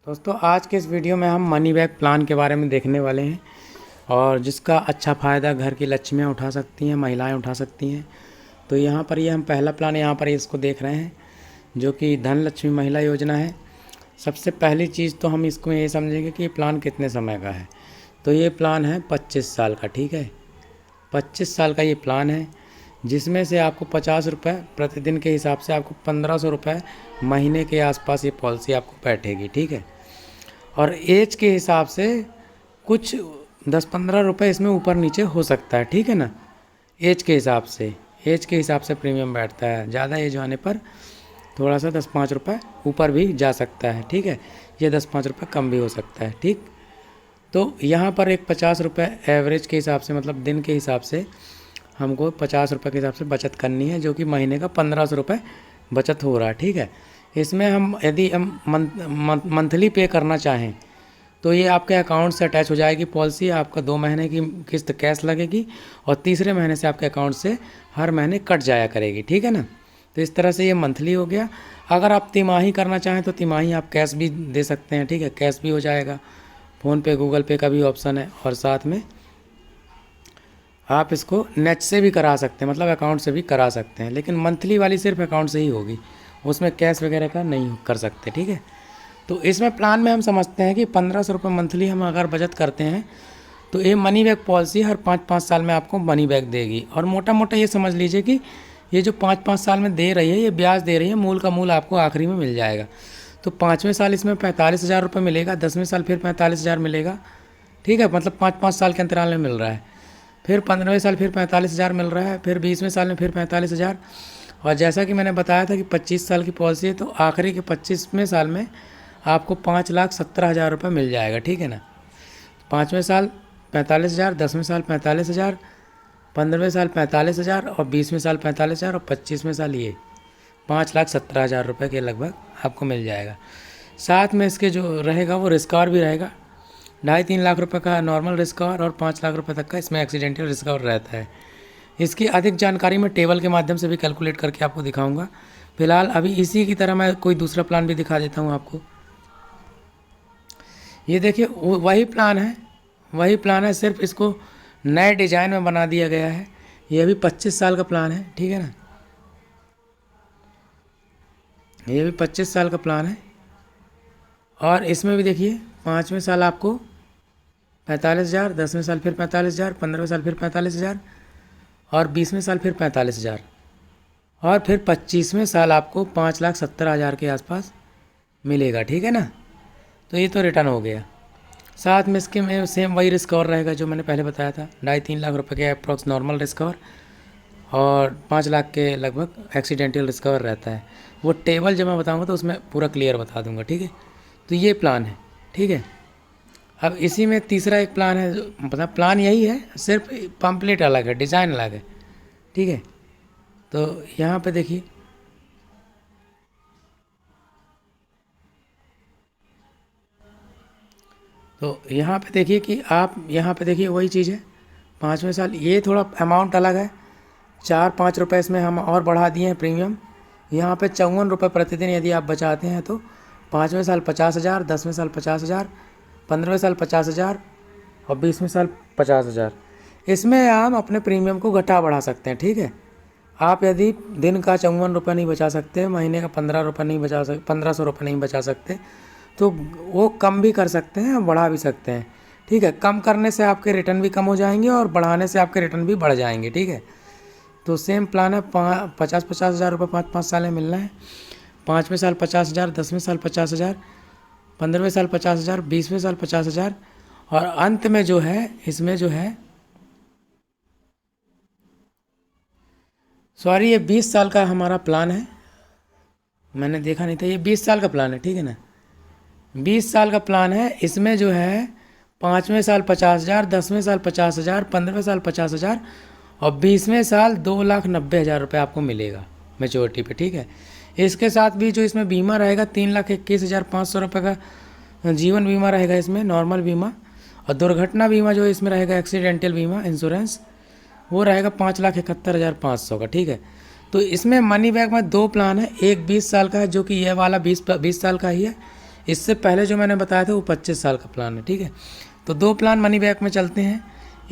दोस्तों आज के इस वीडियो में हम मनी बैक प्लान के बारे में देखने वाले हैं और जिसका अच्छा फ़ायदा घर की लक्ष्मियाँ उठा सकती हैं, महिलाएं उठा सकती हैं। तो यहाँ पर ये हम पहला प्लान यहाँ पर इसको देख रहे हैं जो कि धन लक्ष्मी महिला योजना है। सबसे पहली चीज़ तो हम इसको ये समझेंगे कि ये प्लान कितने समय का है। तो ये प्लान है 25 साल का, ठीक है। 25 साल का ये प्लान है जिसमें से आपको 50 रुपये प्रतिदिन के हिसाब से आपको 1500 रुपये महीने के आसपास ये पॉलिसी आपको बैठेगी, ठीक है। और एज के हिसाब से कुछ 10-15 रुपये इसमें ऊपर नीचे हो सकता है, ठीक है ना। एज के हिसाब से प्रीमियम बैठता है। ज़्यादा एज होने पर थोड़ा सा 10-5 रुपये ऊपर भी जा सकता है, ठीक है। ये 10-5 रुपये कम भी हो सकता है, ठीक। तो यहाँ पर एक 50 रुपये एवरेज के हिसाब से, मतलब दिन के हिसाब से हमको 50 रुपये के हिसाब से बचत करनी है, जो कि महीने का 1500 रुपये बचत हो रहा है, ठीक है। इसमें हम यदि हम मंथली पे करना चाहें तो ये आपके अकाउंट से अटैच हो जाएगी पॉलिसी। आपका 2 महीने की किस्त कैश लगेगी और तीसरे महीने से आपके अकाउंट से हर महीने कट जाया करेगी, ठीक है ना। तो इस तरह से ये मंथली हो गया। अगर आप तिमाही करना चाहें तो तिमाही आप कैश भी दे सकते हैं, ठीक है। कैश भी हो जाएगा, फ़ोनपे गूगल पे का भी ऑप्शन है और साथ में आप इसको नेट से भी करा सकते हैं, मतलब अकाउंट से भी करा सकते हैं। लेकिन मंथली वाली सिर्फ अकाउंट से ही होगी, उसमें कैश वगैरह का नहीं कर सकते, ठीक है। तो इसमें प्लान में हम समझते हैं कि 1500 रुपये मंथली हम अगर बचत करते हैं तो ये मनी बैक पॉलिसी हर 5-5 साल में आपको मनी बैक देगी। और मोटा मोटा ये समझ लीजिए कि ये जो 5-5 साल में दे रही है, ये ब्याज दे रही है, मूल का मूल आपको आखिरी में मिल जाएगा। तो 5वें साल इसमें 45,000 रुपये मिलेगा, 10वें साल फिर 45,000 मिलेगा, ठीक है। मतलब 5-5 साल के अंतराल में मिल रहा है। फिर 15वें साल फिर 45,000 मिल रहा है, फिर 20वें साल में फिर 45,000। और जैसा कि मैंने बताया था कि 25 साल की पॉलिसी है, तो आखिरी के 25वें साल में आपको 5,17,000 रुपये मिल जाएगा, ठीक है ना। 5वें साल 45,000, 10वें साल 45,000, 15वें साल 45,000 और 20वें साल 45,000 और 25वें साल ये 5,17,000 रुपये के लगभग आपको मिल जाएगा। साथ में इसके जो रहेगा वो रिस्क कवर भी रहेगा। 2.5-3 लाख रुपए का नॉर्मल रिस्क कवर और 5 लाख रुपए तक का इसमें एक्सीडेंटल रिस्क कवर रहता है। इसकी अधिक जानकारी मैं टेबल के माध्यम से भी कैलकुलेट करके आपको दिखाऊंगा। फिलहाल अभी इसी की तरह मैं कोई दूसरा प्लान भी दिखा देता हूं आपको। ये देखिए वही प्लान है, सिर्फ इसको नए डिजाइन में बना दिया गया है। ये भी 25 साल का प्लान है, ठीक है ना। ये भी 25 साल का प्लान है और इसमें भी देखिए 5वें साल आपको 45,000, 10वें साल फिर 45,000, 15वें साल फिर 45,000 और 20वें साल फिर 45,000 और फिर 25वें साल आपको 5,70,000 के आसपास मिलेगा, ठीक है ना। तो ये तो रिटर्न हो गया। साथ में इसके में सेम वही रिस्क कवर रहेगा जो मैंने पहले बताया था। 2.5-3 लाख रुपए के अप्रॉक्स नॉर्मल रिस्क कवर और 5 लाख के लगभग एक्सीडेंटल रिस्क कवर रहता है। वो टेबल जब मैं बताऊँगा तो उसमें पूरा क्लियर बता दूँगा, ठीक है। तो ये प्लान है, ठीक है। अब इसी में तीसरा एक प्लान है, जो मतलब प्लान यही है, सिर्फ पम्पलेट अलग है, डिज़ाइन अलग है, ठीक है। तो यहाँ पे देखिए कि आप यहाँ पे देखिए वही चीज़ है। 5वें साल ये थोड़ा अमाउंट अलग है, 4-5 रुपये इसमें हम और बढ़ा दिए हैं प्रीमियम। यहाँ पे 54 रुपये प्रतिदिन यदि आप बचाते हैं तो 5वें साल 50,000, 10वें साल 50,000, 15वें साल 50,000 और 20वें साल 50,000। इसमें आप अपने प्रीमियम को घटा बढ़ा सकते हैं, ठीक है। आप यदि दिन का 54 रुपये नहीं बचा सकते, महीने का 15 रुपये नहीं बचा सकते, 1500 रुपये नहीं बचा सकते, तो वो कम भी कर सकते हैं, बढ़ा भी सकते हैं, ठीक है। कम करने से आपके रिटर्न भी कम हो जाएंगे और बढ़ाने से आपके रिटर्न भी बढ़ जाएंगे, ठीक है। तो सेम प्लान है, 50,000 रुपये 5-5 साल में मिलना है। 5वें साल 50,000, 10वें साल 50,000, 15वें साल 50,000, 20वें साल 50,000 और अंत में जो है इसमें जो है सॉरी ये 20 साल का हमारा प्लान है, मैंने देखा नहीं था। ये 20 साल का प्लान है, ठीक है ना। 20 साल का प्लान है। इसमें जो है 5वें साल 50,000, 10वें साल 50,000, 15वें साल 50,000 और 20वें साल 2,90,000 रुपये आपको मिलेगा मेच्योरिटी पे, ठीक है। इसके साथ भी जो इसमें बीमा रहेगा 3,21,500 रुपये का जीवन बीमा रहेगा इसमें, नॉर्मल बीमा। और दुर्घटना बीमा जो इसमें रहेगा, एक्सीडेंटल बीमा इंश्योरेंस, वो रहेगा 5,71,500 का, ठीक है। तो इसमें मनी बैक में 2 प्लान है। एक 20 साल का है जो कि यह वाला 20 साल का ही है। इससे पहले जो मैंने बताया था वो 25 साल का प्लान है, ठीक है। तो दो प्लान मनी बैक में चलते हैं,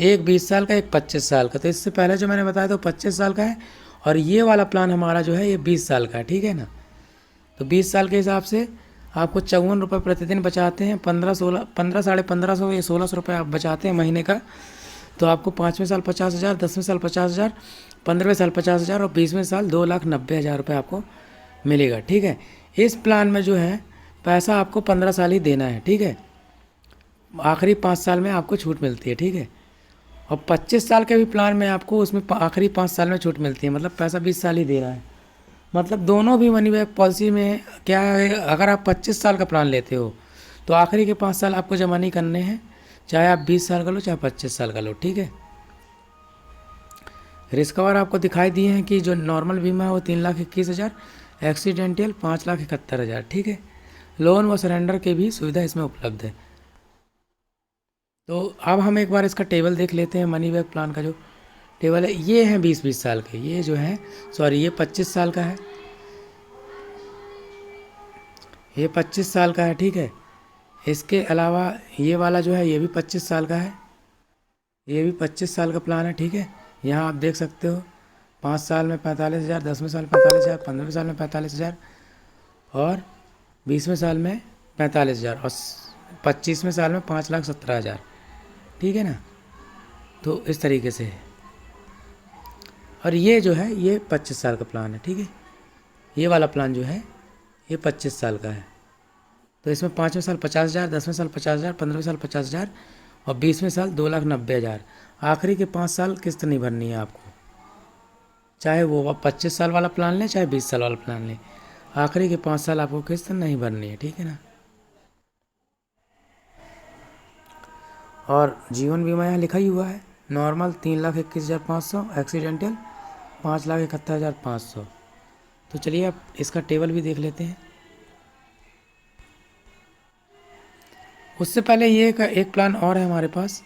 एक 20 साल का, एक 25 साल का। तो इससे पहले जो मैंने बताया था वो 25 साल का है, और ये वाला प्लान हमारा जो है ये 20 साल का है, ठीक है ना। तो 20 साल के हिसाब से आपको 54 रुपये प्रतिदिन बचाते हैं, 15 साढ़े 1500 या 1600 रुपये आप बचाते हैं महीने का। तो आपको 5वें साल 50,000, 10वें साल 50,000, 15वें साल 50,000 और 20वें साल 2,90,000 रुपये आपको मिलेगा, ठीक है। इस प्लान में जो है पैसा आपको 15 साल ही देना है, ठीक है। आखिरी 5 साल में आपको छूट मिलती है, ठीक है। और 25 साल के भी प्लान में आपको उसमें आखिरी 5 साल में छूट मिलती है, मतलब पैसा 20 साल ही देना है। मतलब दोनों भी मनी बैक पॉलिसी में क्या है, अगर आप 25 साल का प्लान लेते हो तो आखिरी के 5 साल आपको जमा नहीं करने हैं, चाहे आप 20 साल का लो चाहे 25 साल का लो, ठीक है। रिस्क कवर आपको दिखाई दिए हैं कि जो नॉर्मल बीमा है वो 3,21,000, एक्सीडेंटल 5,71,000, ठीक है। लोन व सरेंडर की भी सुविधा इसमें उपलब्ध है। तो अब हम एक बार इसका टेबल देख लेते हैं। मनी बैक प्लान का जो टेबल है ये है 20-20 साल के, ये जो है सॉरी ये 25 साल का है, ये 25 साल का है, ठीक है। इसके अलावा ये वाला जो है ये भी 25 साल का है, ये भी 25 साल का प्लान है, ठीक है। यहाँ आप देख सकते हो 5 साल में 45,000, 10वें साल 45,000, 15वें साल में 45,000 और 20वें साल में 45,000 और 25वें साल में 5,17,000, ठीक है ना। तो इस तरीके से है। और ये जो है ये 25 साल का प्लान है, ठीक है। ये वाला प्लान जो है ये 25 साल का है। तो इसमें 5वें साल 50,000, 10वें साल 50,000, 15वें साल 50,000 और 20वें साल 2,90,000। आखिरी के 5 साल किस्त नहीं भरनी है आपको, चाहे वो 25 साल वाला प्लान लें चाहे 20 साल वाला प्लान लें, आखिरी के 5 साल आपको किस्त नहीं भरनी है, ठीक है ना। और जीवन बीमा यहाँ लिखा ही हुआ है, नॉर्मल 3,21,500, एक्सीडेंटल 5,71,500। तो चलिए अब इसका टेबल भी देख लेते हैं। उससे पहले ये एक प्लान और है हमारे पास।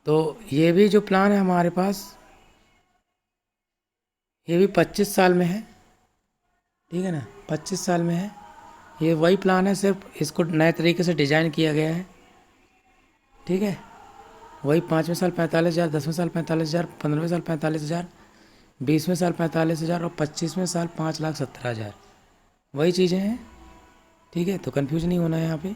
तो ये भी जो प्लान है हमारे पास ये भी 25 साल में है, ठीक है ना, 25 साल में है। ये वही प्लान है, सिर्फ इसको नए तरीके से डिज़ाइन किया गया है, ठीक है। वही 5वें साल 45,000, 10वें साल 45,000, 15वें साल 45,000, 20वें साल 45,000 और 25वें साल 5,17,000, वही चीज़ें हैं, ठीक है। तो कन्फ्यूज नहीं होना है यहाँ पे।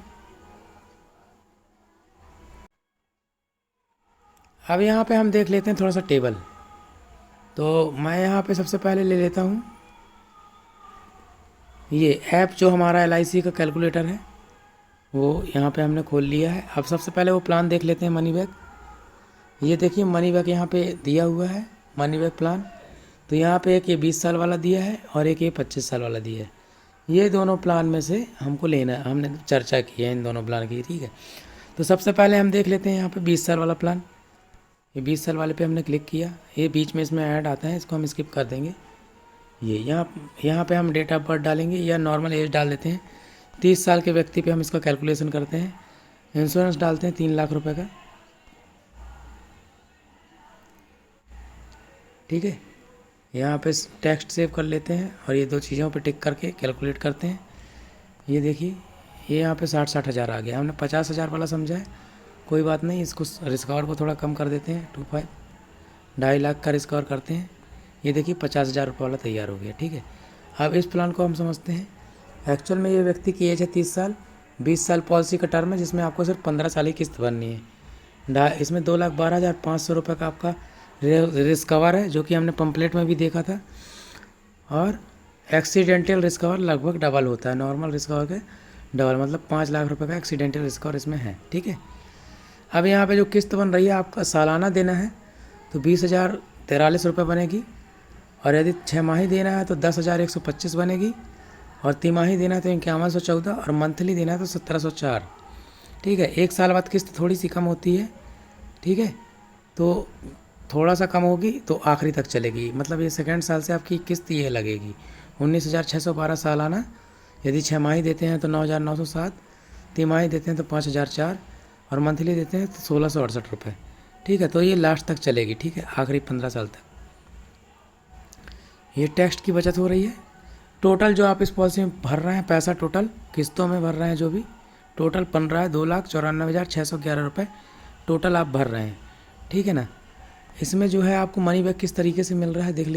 अब यहाँ पे हम देख लेते हैं थोड़ा सा टेबल। तो मैं यहाँ पे सबसे पहले ले लेता हूँ ये ऐप जो हमारा LIC का कैलकुलेटर है, वो यहाँ पे हमने खोल लिया है। अब सबसे पहले वो प्लान देख लेते हैं मनी बैक। ये देखिए मनी बैक यहाँ पे दिया हुआ है, मनी बैक प्लान। तो यहाँ पे एक ये 20 साल वाला दिया है और एक ये 25 साल वाला दिया है। ये दोनों प्लान में से हमको लेना है, हमने चर्चा की है इन दोनों प्लान की, ठीक है। तो सबसे पहले हम देख लेते हैं यहाँ पे 20 साल वाला प्लान। ये 20 साल वाले पे हमने क्लिक किया, ये बीच में इसमें ऐड आता है, इसको हम स्किप कर देंगे। ये यहाँ पे हम डेट ऑफ बर्थ डालेंगे या नॉर्मल एज डाल देते हैं। 30 साल के व्यक्ति पे हम इसका कैलकुलेशन करते हैं। इंश्योरेंस डालते हैं 3 लाख रुपए का, ठीक है। यहाँ पे टेक्स्ट सेव कर लेते हैं और ये दो चीज़ों पे टिक करके कैलकुलेट करते हैं। ये देखिए ये यहाँ पे 60 हज़ार आ गया, हमने 50,000 वाला समझा है, कोई बात नहीं। इसको रिस्क कवर को थोड़ा कम कर देते हैं, 25 2.5 लाख का रिस्क कवर करते हैं। ये देखिए 50,000 रुपये वाला तैयार हो गया, ठीक है। अब इस प्लान को हम समझते हैं। एक्चुअल में ये व्यक्ति की एज है 30 साल, 20 साल पॉलिसी का टर्म है जिसमें आपको सिर्फ 15 साल ही किस्त भरनी है। इसमें 2,12,500 रुपये का आपका रिस्क कवर है, जो कि हमने पंपलेट में भी देखा था। और एक्सीडेंटल रिस्क कवर लगभग डबल होता है नॉर्मल रिस्क कवर के डबल, मतलब 5 लाख रुपए का एक्सीडेंटल रिस्क कवर इसमें है, ठीक है। अब यहाँ पे जो किस्त बन रही है आपका सालाना देना है तो 20,043 रुपये बनेगी, और यदि 6 माही देना है तो 10,125 बनेगी, और तिमाही देना है तो 5114, और मंथली देना है तो 1704, ठीक है। 1 साल बाद किस्त थोड़ी सी कम होती है, ठीक है। तो थोड़ा सा कम होगी तो आखिरी तक चलेगी, मतलब ये सेकेंड साल से आपकी किस्त ये लगेगी 19,612 सालाना। यदि 6 माही देते हैं तो 9,907, तिमाही देते हैं तो 5,004, और मंथली देते हैं तो 1,668 रुपये, ठीक है। तो ये लास्ट तक चलेगी, ठीक है, आखिरी 15 साल तक। ये टेक्स्ट की बचत हो रही है, टोटल जो आप इस पॉलिसी में भर रहे हैं पैसा, टोटल किस्तों में भर रहे हैं जो भी, टोटल बन रहा है 2,94,611 रुपये टोटल आप भर रहे हैं, ठीक है ना। इसमें जो है आपको मनी बैक किस तरीके से मिल रहा है देख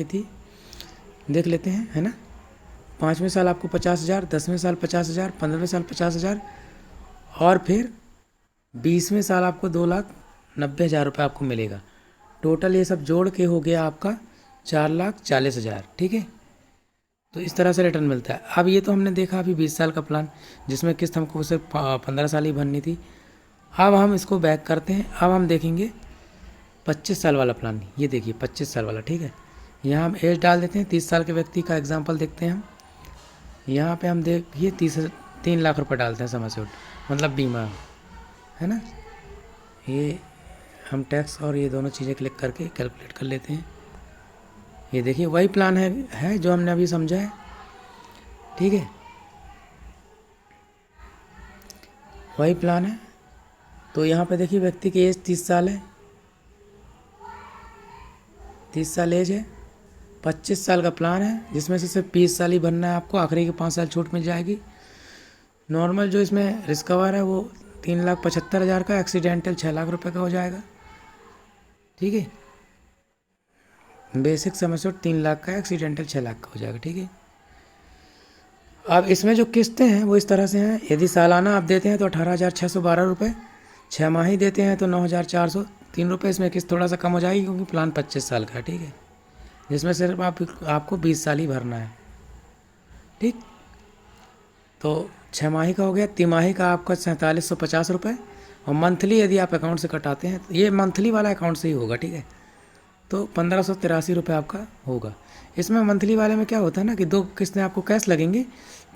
लेते हैं, है ना। 5वें साल आपको 50,000, 10वें साल 50,000, 15वें साल 50,000 और फिर 20वें साल आपको 2,90,000 रुपये आपको मिलेगा। टोटल ये सब जोड़ के हो गया आपका 4,40,000, ठीक है। तो इस तरह से रिटर्न मिलता है। अब ये तो हमने देखा अभी 20 साल का प्लान, जिसमें किस्त हमको सिर्फ 15 साल ही भरनी थी। अब हम इसको बैक करते हैं, अब हम देखेंगे 25 साल वाला प्लान। ये देखिए 25 साल वाला, ठीक है। यहाँ हम एज डाल देते हैं, 30 साल के व्यक्ति का एग्जाम्पल देखते हैं हम। यहाँ पे हम देखिए 3 लाख रुपए डालते हैं समय से मतलब बीमा, है ना। ये हम टैक्स और ये दोनों चीज़ें क्लिक करके कैलकुलेट कर लेते हैं। ये देखिए वही प्लान है जो हमने अभी समझा है, ठीक है, वही प्लान है। तो यहाँ पे देखिए व्यक्ति की एज 30 साल है, 30 साल एज है, 25 साल का प्लान है, जिसमें से सिर्फ 20 साल ही भरना है आपको, आखिरी के 5 साल छूट मिल जाएगी। नॉर्मल जो इसमें रिस्क कवर है वो 3,75,000 का, एक्सीडेंटल 6 लाख रुपए का हो जाएगा, ठीक है। बेसिक समय से 3 लाख का, एक्सीडेंटल 6 लाख का हो जाएगा, ठीक है। अब इसमें जो किस्तें हैं वो इस तरह से हैं। यदि सालाना आप देते हैं तो 18,612 रुपये, 6 माही देते हैं तो 9,403 रुपये। इसमें किस्त थोड़ा सा कम हो जाएगी क्योंकि प्लान 25 साल का है, ठीक है, जिसमें सिर्फ आपको 20 साल ही भरना है, ठीक। तो 6 माही का हो गया, तिमाही का आपका 4750 रुपये, और मंथली यदि आप अकाउंट से कटाते हैं, तो ये मंथली वाला अकाउंट से ही होगा, ठीक है, तो 1,583 रुपये आपका होगा। इसमें मंथली वाले में क्या होता है ना कि 2 किस्तें आपको कैश लगेंगी,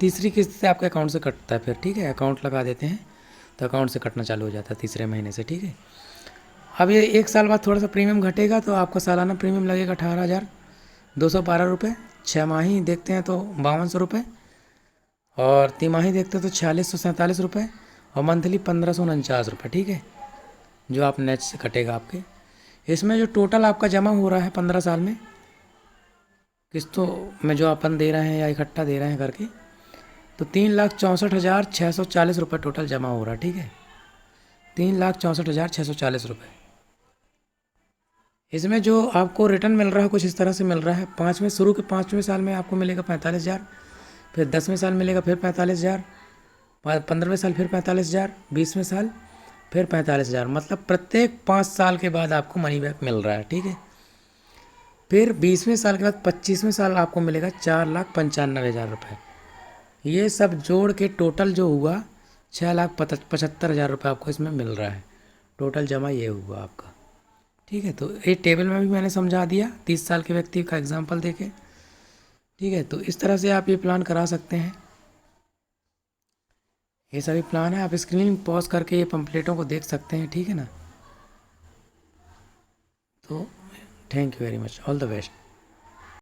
तीसरी किस्त से आपके अकाउंट से कटता है फिर, ठीक है। अकाउंट लगा देते हैं तो अकाउंट से कटना चालू हो जाता है तीसरे महीने से, ठीक है। अब ये 1 साल बाद थोड़ा सा प्रीमियम घटेगा तो आपका सालाना प्रीमियम लगेगा 18,212 रुपये। 6 माही देखते हैं तो 5,200 रुपये, और तिमाही देखते हैं तो 4,647 रुपये, और मंथली 1,549 रुपये, ठीक है, जो आप नेट से कटेगा आपके। इसमें जो टोटल आपका जमा हो रहा है 15 साल में किस्तों में जो अपन दे रहे हैं या इकट्ठा दे रहे हैं करके, तो 3,64,640 रुपये टोटल जमा हो रहा है, ठीक है, 3,64,640 रुपये। इसमें जो आपको रिटर्न मिल रहा है कुछ इस तरह से मिल रहा है। 5वें साल में आपको मिलेगा 45,000, फिर 10वें साल मिलेगा फिर 45,000, 15वें साल फिर 45,000, 20वें साल फिर 45,000, मतलब प्रत्येक 5 साल के बाद आपको मनी बैक मिल रहा है, ठीक है। फिर 20वें साल के बाद 25वें साल आपको मिलेगा 4,95,000 रुपये। ये सब जोड़ के टोटल जो हुआ 6,75,000 रुपये आपको इसमें मिल रहा है, टोटल जमा ये हुआ आपका, ठीक है। तो ये टेबल में भी मैंने समझा दिया 30 साल के व्यक्ति का एग्जाम्पल देके, ठीक है। तो इस तरह से आप ये प्लान करा सकते हैं। ये सभी प्लान है, आप स्क्रीन पॉज करके ये पंपलेटों को देख सकते हैं, ठीक है ना। तो thank you very much, all the best.